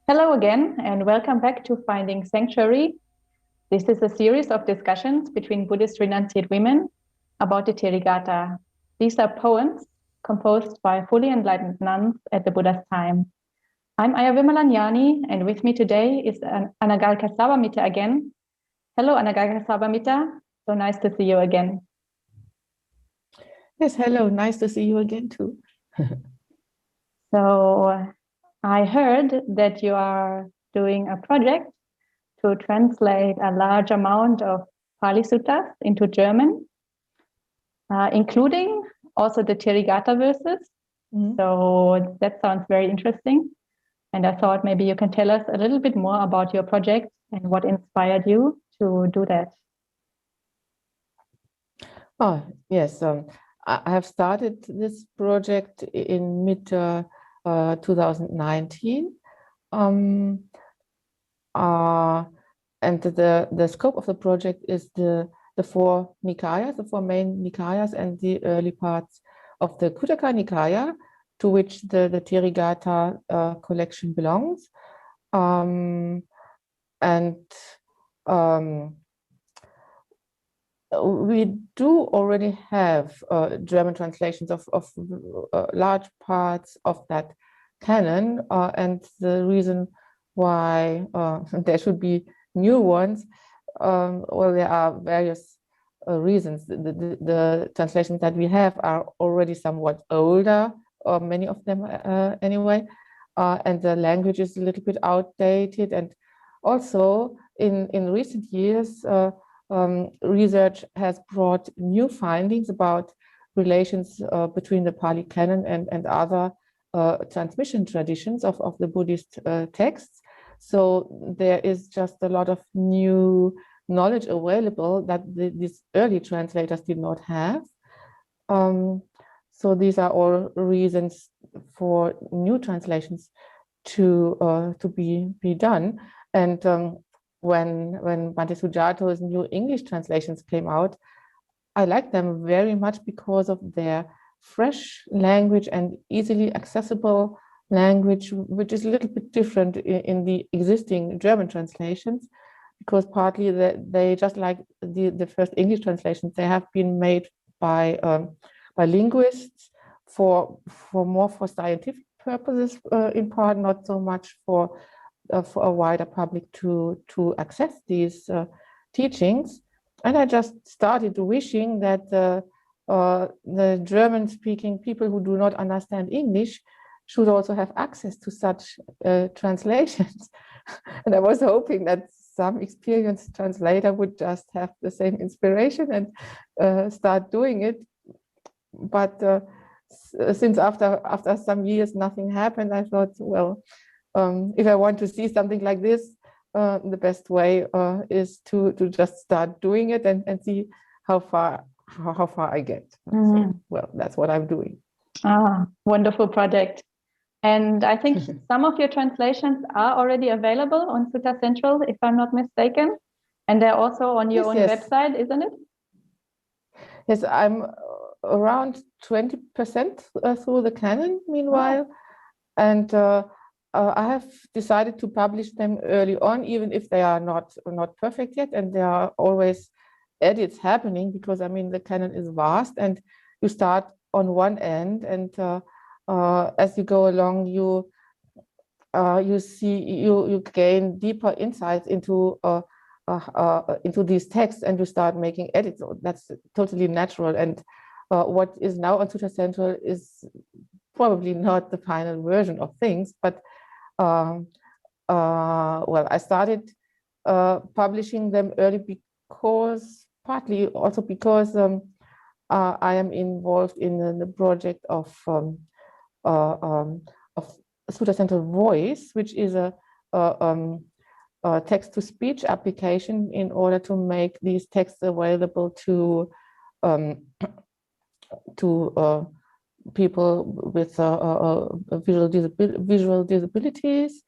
Hello again, and welcome back to Finding Sanctuary. This is a series of discussions between Buddhist renunciate women about the Therigatha. These are poems composed by fully enlightened nuns at the Buddha's time. I'm Ayya Vimalanyani, and with me today is Anagarika Sabbamitta again. Hello, Anagarika Sabbamitta. So nice to see you again. Yes, hello. Nice to see you again too. So I heard that you are doing a project to translate a large amount of Pali suttas into German, including also the Therīgāthā verses. Mm-hmm. So that sounds very interesting. And I thought maybe you can tell us a little bit more about your project and what inspired you to do that. Oh, yes. I have started this project in mid-2019. And the scope of the project is the four Nikayas, the four main Nikayas, and the early parts of the Khuddaka Nikaya, to which the Therīgāthā collection belongs. We do already have German translations of large parts of that canon, and the reason why there should be new ones, well, there are various reasons. The translations that we have are already somewhat older, or many of them anyway, and the language is a little bit outdated. And also in recent years, research has brought new findings about relations between the Pali Canon and other transmission traditions of the Buddhist texts. So there is just a lot of new knowledge available that these early translators did not have. So these are all reasons for new translations to be done. And when Bhante Sujato's new English translations came out, I liked them very much because of their fresh language and easily accessible language, which is a little bit different in the existing German translations, because partly they just like the first English translations, they have been made by linguists for scientific purposes, in part, not so much for a wider public to access these teachings. And I just started wishing that the German-speaking people who do not understand English should also have access to such translations. And I was hoping that some experienced translator would just have the same inspiration and start doing it. But since after some years nothing happened, I thought, well, if I want to see something like this, the best way is to just start doing it and see how far I get. So, well, that's what I'm doing. Wonderful project. And I think some of your translations are already available on SuttaCentral, if I'm not mistaken. And they're also on your own website, isn't it? Yes, I'm around 20% through the canon, meanwhile. And I have decided to publish them early on, even if they are not perfect yet, and there are always edits happening, because I mean the canon is vast, and you start on one end, and as you go along, you gain deeper insights into these texts, and you start making edits. So that's totally natural. And what is now on SuttaCentral is probably not the final version of things, but well, I started publishing them early partly also because I am involved in the project of SuttaCentral Voice, which is a text-to-speech application in order to make these texts available to people with visual disabilities,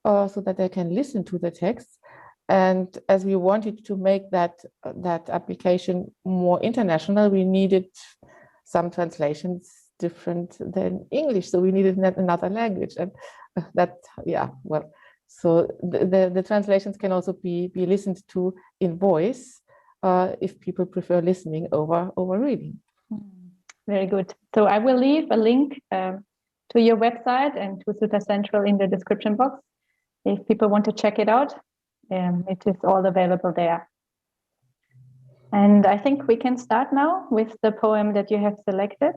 so that they can listen to the texts. And as we wanted to make that application more international, we needed some translations different than English, so we needed another language. And that, yeah, well, So the translations can also be listened to in voice if people prefer listening over reading. Very good. So I will leave a link to your website and to SuttaCentral in the description box. If people want to check it out, it is all available there. And I think we can start now with the poem that you have selected.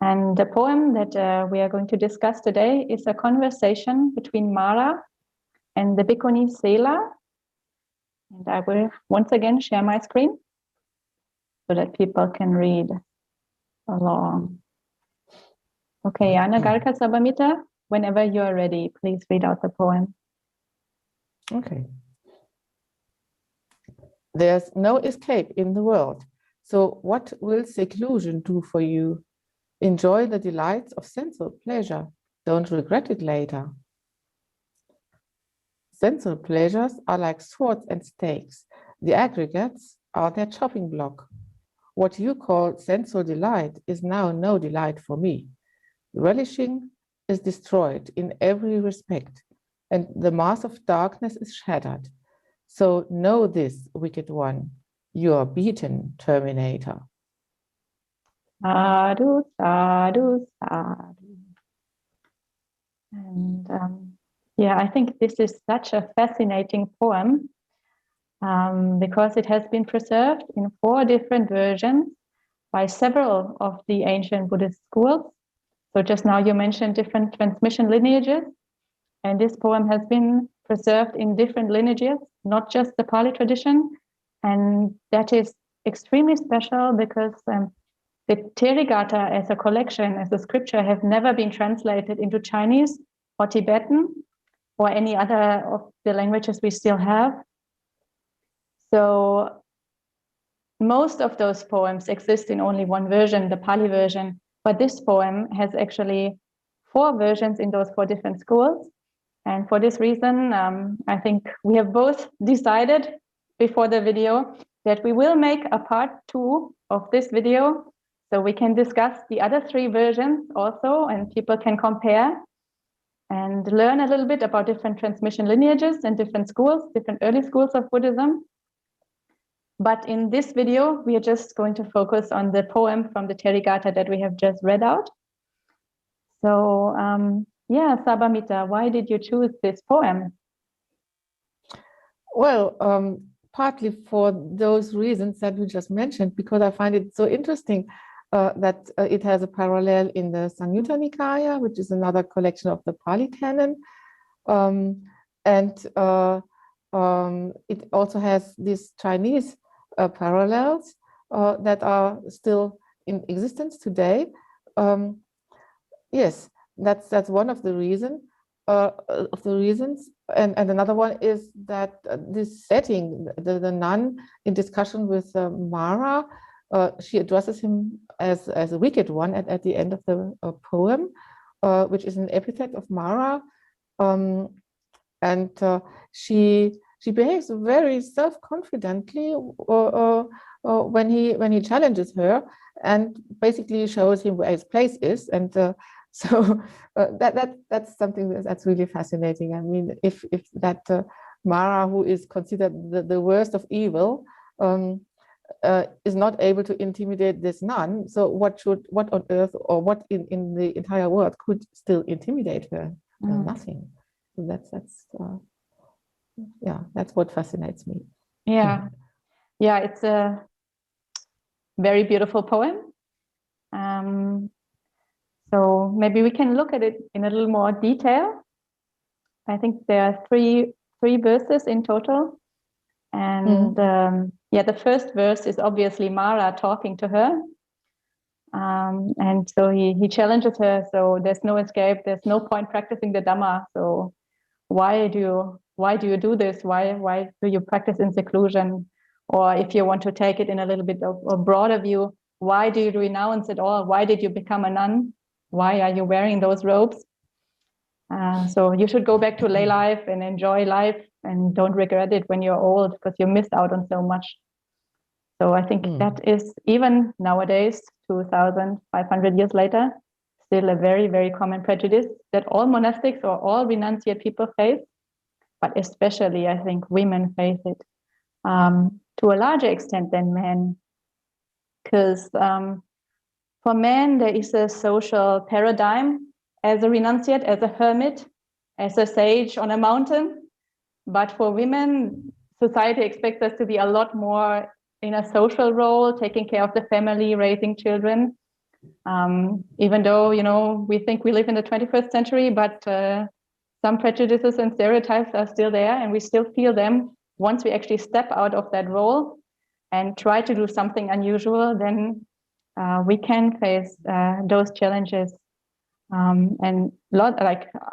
And the poem that we are going to discuss today is a conversation between Mara and the bhikkhuni Sela. And I will once again share my screen so that people can read along. Okay, Anagarika Sabbamitta, whenever you are ready, please read out the poem. Okay. There's no escape in the world. So what will seclusion do for you? Enjoy the delights of sensual pleasure. Don't regret it later. Sensual pleasures are like swords and stakes. The aggregates are their chopping block. What you call sensual delight is now no delight for me. Relishing is destroyed in every respect, and the mass of darkness is shattered. So know this, wicked one, you are beaten, Terminator. Sadhu, sadhu, sadhu. And yeah, I think this is such a fascinating poem because it has been preserved in 4 different versions by several of the ancient Buddhist schools. So just now you mentioned different transmission lineages, and this poem has been preserved in different lineages, not just the Pali tradition. And that is extremely special because the Therīgāthā as a collection, as a scripture, have never been translated into Chinese or Tibetan or any other of the languages we still have. So most of those poems exist in only one version, the Pali version, but this poem has actually 4 versions in those 4 different schools. And for this reason, I think we have both decided before the video that we will make a part 2 of this video, so we can discuss the other 3 versions also, and people can compare and learn a little bit about different transmission lineages and different schools, different early schools of Buddhism. But in this video, we are just going to focus on the poem from the Therigatha that we have just read out. So yeah, Sabbamitta, why did you choose this poem? Well, partly for those reasons that we just mentioned, because I find it so interesting that it has a parallel in the Samyutta Nikaya, which is another collection of the Pali Canon. And it also has these Chinese parallels that are still in existence today. Yes, that's one of the reasons. And another one is that this setting, the nun in discussion with Mara, she addresses him as a wicked one at the end of the poem, which is an epithet of Mara, and she behaves very self-confidently when he challenges her and basically shows him where his place is, and so that's something that's really fascinating. I mean, if that Mara, who is considered the worst of evil, is not able to intimidate this nun, so what on earth, or what in the entire world could still intimidate her? Nothing. So that's what fascinates me. Yeah, it's a very beautiful poem. So maybe we can look at it in a little more detail. I think there are three verses in total. And the first verse is obviously Mara talking to her. And so he challenges her, so there's no escape, there's no point practicing the Dhamma. So why do you do this? Why do you practice in seclusion? Or if you want to take it in a little bit of a broader view, why do you renounce it all? Why did you become a nun? Why are you wearing those robes? So you should go back to lay life and enjoy life, and don't regret it when you're old, because you missed out on so much. So I think that is, even nowadays, 2,500 years later, still a very, very common prejudice that all monastics or all renunciate people face, but especially I think women face it to a larger extent than men. Because for men, there is a social paradigm as a renunciate, as a hermit, as a sage on a mountain. But for women, society expects us to be a lot more in a social role, taking care of the family, raising children. Even though, we think we live in the 21st century, but some prejudices and stereotypes are still there, and we still feel them. Once we actually step out of that role and try to do something unusual, then we can face those challenges. And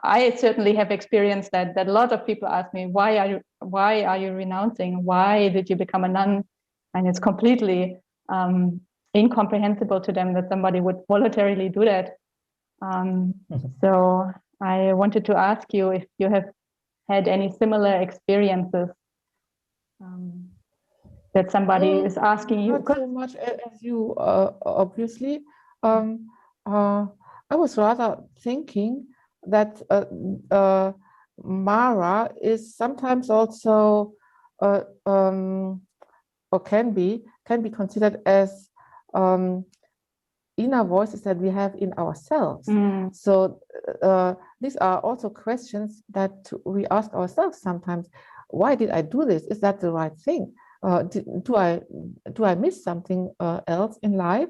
I certainly have experienced that a lot of people ask me, why are you renouncing? Why did you become a nun? And it's completely incomprehensible to them that somebody would voluntarily do that. So I wanted to ask you if you have had any similar experiences that somebody is asking you. Not so much as you, obviously. I was rather thinking that Mara is sometimes also, or can be considered as inner voices that we have in ourselves. So these are also questions that we ask ourselves sometimes. Why did I do this? Is that the right thing? Do I miss something else in life?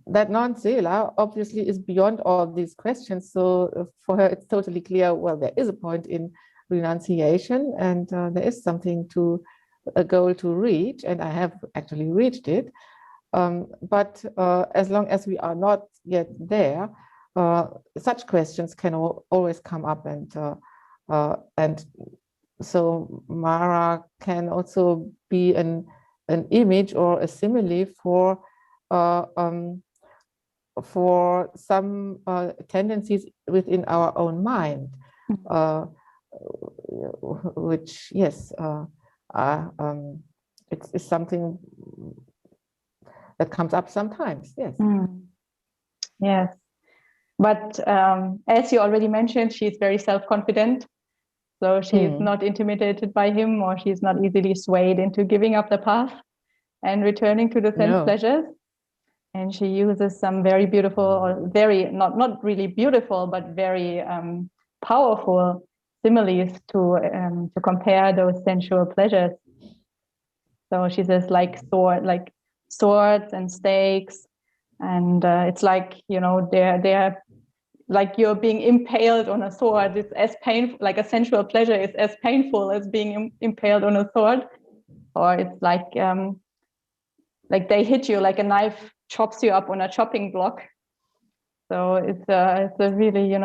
That nun Sela obviously is beyond all these questions. So for her, it's totally clear, well, there is a point in renunciation, and there is something a goal to reach, and I have actually reached it. But as long as we are not yet there, such questions can always come up, and so Mara can also be an image or a simile for some tendencies within our own mind, which, yes, it's something that comes up sometimes, yes. Yes, but as you already mentioned, she's very self-confident, so she's not intimidated by him, or she's not easily swayed into giving up the path and returning to the sense pleasures. And she uses some very beautiful, or very, not really beautiful, but very powerful similes to compare those sensual pleasures. So she says, like swords and stakes, and it's like, they're like you're being impaled on a sword. It's as painful, like a sensual pleasure is as painful as being impaled on a sword. Or it's like they hit you, like a knife chops you up on a chopping block. So it's a really,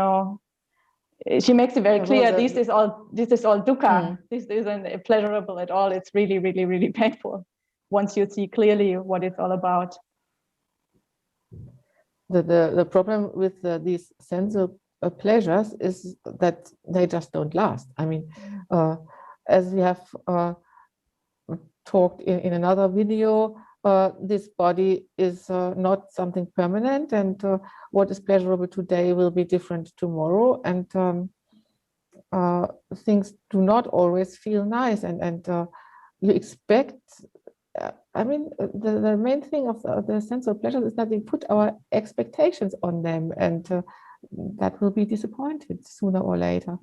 she makes it very clear, this is all dukkha. This isn't pleasurable at all. It's really, really, really painful once you see clearly what it's all about. The problem with these sensual pleasures is that they just don't last. I mean, as we have talked in another video, this body is not something permanent, and what is pleasurable today will be different tomorrow, and things do not always feel nice, and you expect, I mean, the main thing of the sensual pleasure is that we put our expectations on them, and that will be disappointed sooner or later,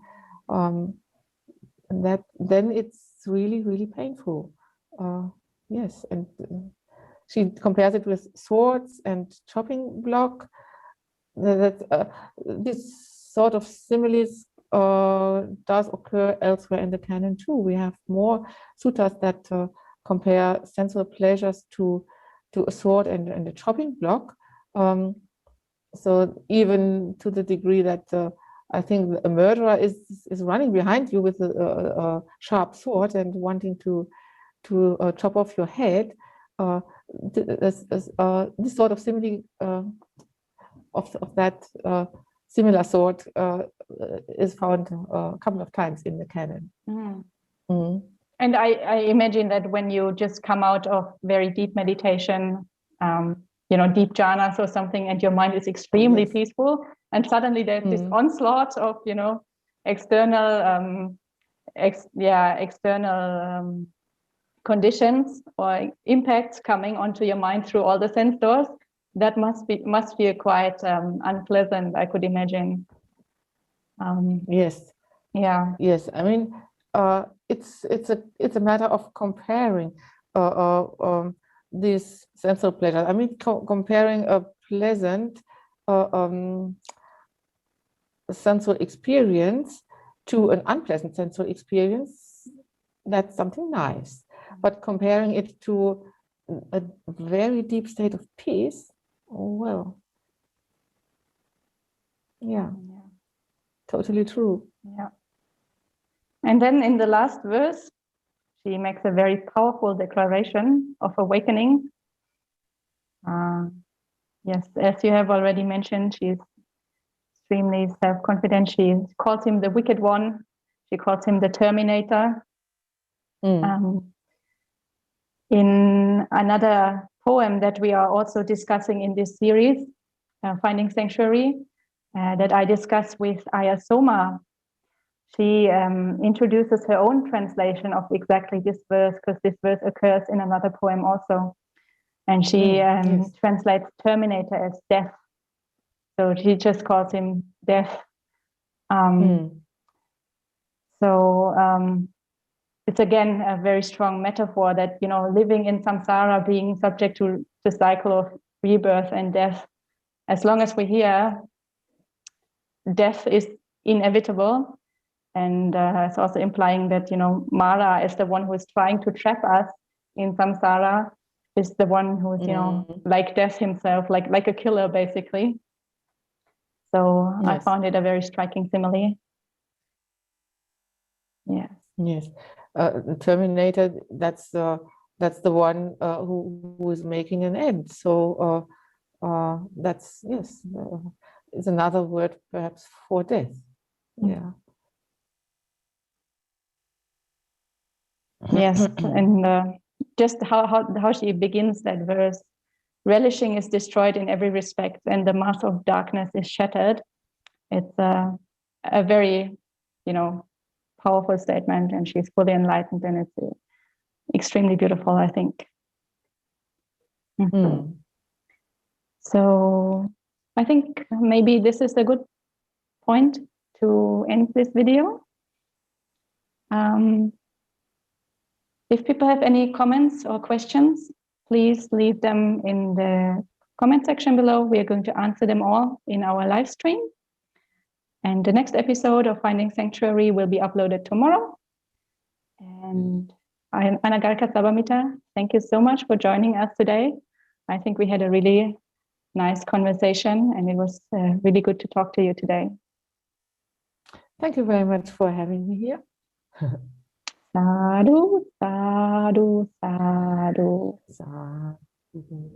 and that then it's really, really painful. Yes, and she compares it with swords and chopping block. This sort of similes does occur elsewhere in the canon too. We have more suttas that compare sensual pleasures to a sword and a chopping block. So even to the degree that I think a murderer is running behind you with a sharp sword and wanting to chop off your head. This sort of simile of that similar sort is found a couple of times in the canon. And I imagine that when you just come out of very deep meditation, deep jhanas or something, and your mind is extremely Yes. peaceful, and suddenly there's this onslaught of external conditions or impacts coming onto your mind through all the sense doors. That must feel quite unpleasant, I could imagine. Yes. Yeah. Yes. I mean, it's a matter of comparing these sensual pleasures. I mean, comparing a pleasant sensual experience to an unpleasant sensual experience. That's something nice. But comparing it to a very deep state of peace, well, yeah, totally true. Yeah. And then in the last verse, she makes a very powerful declaration of awakening. Yes, as you have already mentioned, she's extremely self-confident. She calls him the wicked one. She calls him the terminator. In another poem that we are also discussing in this series, Finding Sanctuary, that I discuss with Ayya Soma, she introduces her own translation of exactly this verse, because this verse occurs in another poem also. And she translates terminator as death. So she just calls him death. So it's again a very strong metaphor that, living in samsara, being subject to the cycle of rebirth and death, as long as we're here, death is inevitable. And it's also implying that, Mara is the one who is trying to trap us in samsara, is the one who is, like death himself, like a killer, basically. So yes. I found it a very striking simile. Yes. Yes. The Terminator, that's the one who is making an end. So that's, yes, is another word perhaps for death. Yeah. Yes, and just how she begins that verse: relishing is destroyed in every respect, and the mass of darkness is shattered. It's a very, powerful statement, and she's fully enlightened, and it's extremely beautiful, I think. So I think maybe this is a good point to end this video. If people have any comments or questions, please leave them in the comment section below. We are going to answer them all in our live stream. And the next episode of Finding Sanctuary will be uploaded tomorrow. And I'm Anagarika Sabbamitta. Thank you so much for joining us today. I think we had a really nice conversation, and it was really good to talk to you today. Thank you very much for having me here. Sadhu, sadhu, sadhu. Sadhu.